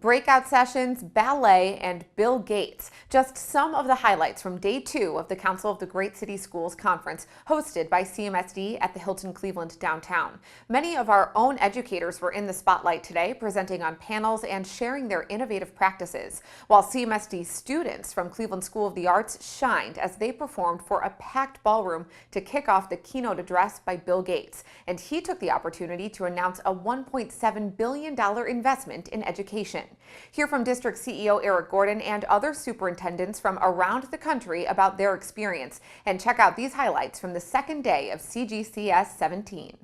breakout sessions, ballet, and Bill Gates. Just some of the highlights from Day 2 of the Council of the Great City Schools Conference hosted by CMSD at the Hilton Cleveland downtown. Many of our own educators were in the spotlight today, presenting on panels and sharing their innovative practices, while CMSD students from Cleveland School of the Arts shined as they performed for a packed ballroom to kick off the keynote address by Bill Gates. And he took the opportunity to announce a $1.7 billion investment in education. Hear from District CEO Eric Gordon and other superintendents from around the country about their experience, and check out these highlights from the second day of CGCS 17.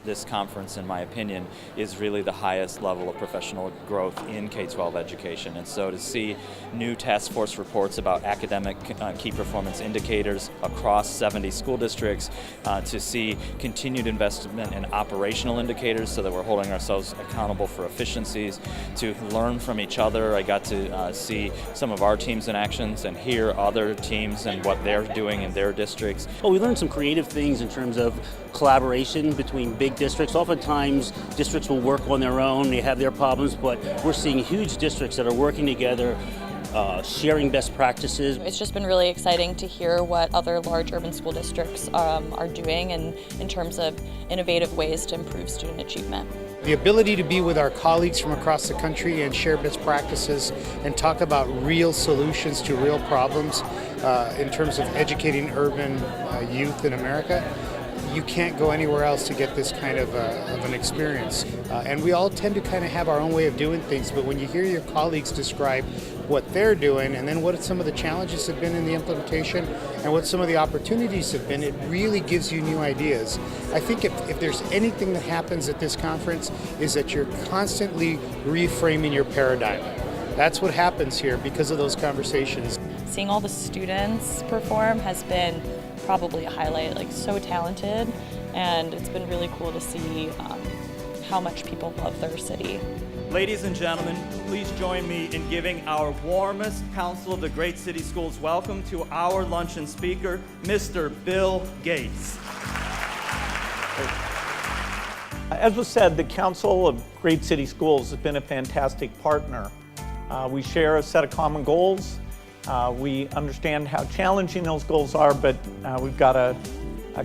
This conference, in my opinion, is really the highest level of professional growth in K-12 education. And so to see new task force reports about academic key performance indicators across 70 school districts, to see continued investment in operational indicators so that we're holding ourselves accountable for efficiencies, to learn from each other. I got to see some of our teams in actions and hear other teams and what they're doing in their districts. Well, we learned some creative things in terms of collaboration between big districts. Oftentimes, districts will work on their own, they have their problems, but we're seeing huge districts that are working together, sharing best practices. It's just been really exciting to hear what other large urban school districts are doing and in terms of innovative ways to improve student achievement. The ability to be with our colleagues from across the country and share best practices and talk about real solutions to real problems in terms of educating urban youth in America. You can't go anywhere else to get this kind of an experience. And we all tend to kind of have our own way of doing things, but when you hear your colleagues describe what they're doing and then what some of the challenges have been in the implementation and what some of the opportunities have been, it really gives you new ideas. I think if there's anything that happens at this conference is that you're constantly reframing your paradigm. That's what happens here because of those conversations. Seeing all the students perform has been probably a highlight, like so talented, and it's been really cool to see how much people love their city. Ladies and gentlemen, please join me in giving our warmest Council of the Great City Schools welcome to our luncheon speaker, Mr. Bill Gates. As was said, the Council of Great City Schools has been a fantastic partner. We share a set of common goals. We understand how challenging those goals are, but we've got a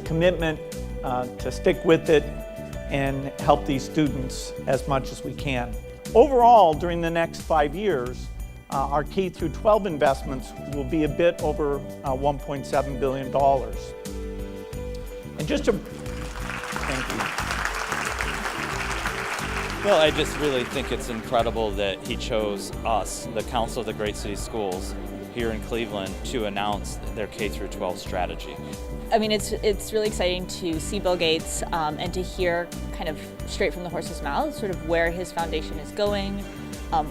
commitment to stick with it and help these students as much as we can. Overall, during the next 5 years, our K-12 investments will be a bit over $1.7 billion. And just to, thank you. Well, I just really think it's incredible that he chose us, the Council of the Great City Schools, here in Cleveland to announce their K-12 strategy. I mean, it's really exciting to see Bill Gates and to hear kind of straight from the horse's mouth sort of where his foundation is going,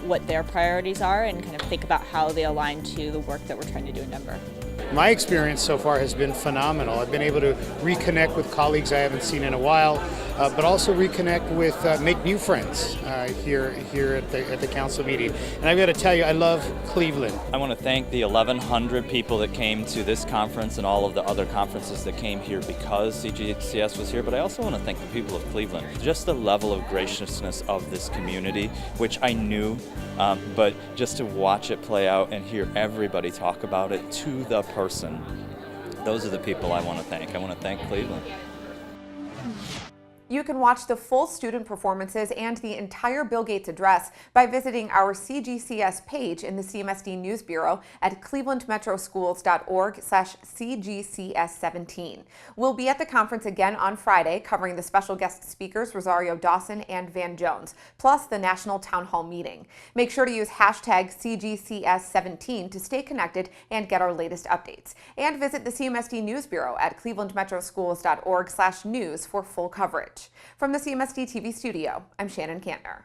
what their priorities are, and kind of think about how they align to the work that we're trying to do in Denver. My experience so far has been phenomenal. I've been able to reconnect with colleagues I haven't seen in a while, but also reconnect with, make new friends here at the council meeting. And I've got to tell you, I love Cleveland. I want to thank the 1,100 people that came to this conference and all of the other conferences that came here because CGCS was here, but I also want to thank the people of Cleveland. Just the level of graciousness of this community, which I knew, but just to watch it play out and hear everybody talk about it to the person, those are the people I want to thank. I want to thank Cleveland. You can watch the full student performances and the entire Bill Gates address by visiting our CGCS page in the CMSD News Bureau at clevelandmetroschools.org/CGCS17. We'll be at the conference again on Friday, covering the special guest speakers Rosario Dawson and Van Jones, plus the National Town Hall meeting. Make sure to use hashtag CGCS17 to stay connected and get our latest updates. And visit the CMSD News Bureau at clevelandmetroschools.org/news for full coverage. From the CMSD TV studio, I'm Shannon Kantner.